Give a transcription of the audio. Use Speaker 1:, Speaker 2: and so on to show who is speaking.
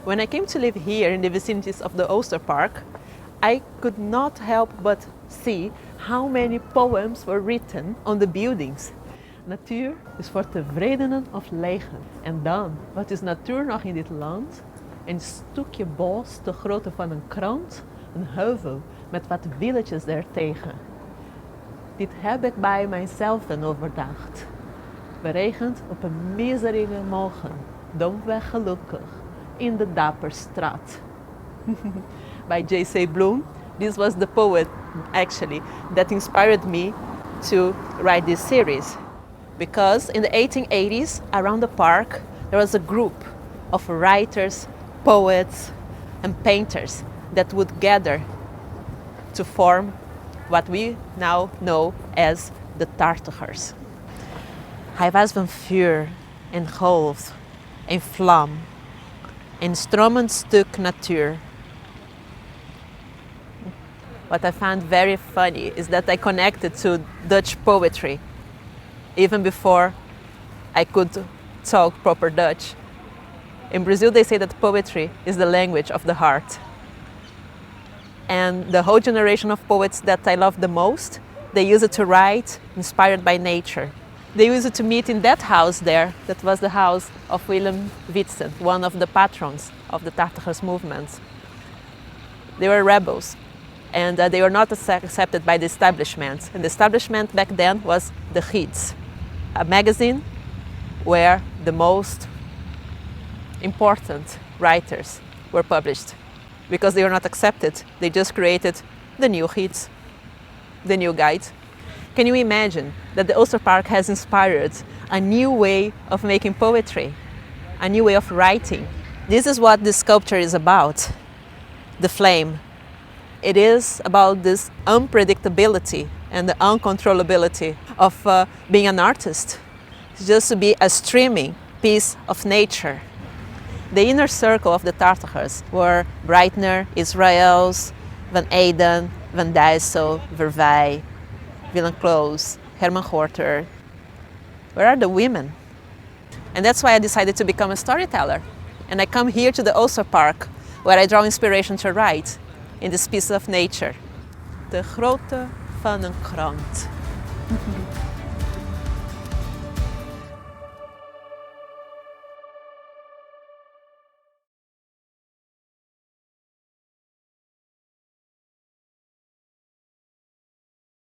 Speaker 1: When I came to live here in the vicinities of the Oosterpark, I could not help but see how many poems were written on the buildings. Natuur is voor tevredenen of legen. En dan, wat is natuur nog in dit land? Een stukje bos te grootte van een krant, een heuvel met wat villetjes daartegen. Dit heb ik bij mijzelf dan overdacht. Beregend op een miserige morgen, domweg gelukkig, in de Dapperstraat. By J.C. Bloom, this was the poet actually that inspired me to write this series. Because in the 1880s, around the park, there was a group of writers, poets, and painters that would gather to form what we now know as the Tachtigers. Hij was van vuur en golf en vlam, een stromend stuk natuur. What I found very funny is that I connected to Dutch poetry even before I could talk proper Dutch. In Brazil, they say that poetry is the language of the heart. And the whole generation of poets that I love the most, they use it to write, inspired by nature. They used it to meet in that house there, that was the house of Willem Witsen, one of the patrons of the Tachtigers movement. They were rebels, and they were not accepted by the establishment. And the establishment back then was the Gids, a magazine where the most important writers were published. Because they were not accepted, they just created the new Gids, the new guide. Can you imagine that the Oosterpark has inspired a new way of making poetry, a new way of writing? This is what this sculpture is about, the flame. It is about this unpredictability and the uncontrollability of being an artist. It's just to be a streaming piece of nature. The inner circle of the Tachtigers were Breitner, Israels, Van Eyden, Van Deyssel, Verwij, Willem Kloos, Herman Gorter. Where are the women? And that's why I decided to become a storyteller. And I come here to the Oosterpark, where I draw inspiration to write in this piece of nature. De grootte van een krant.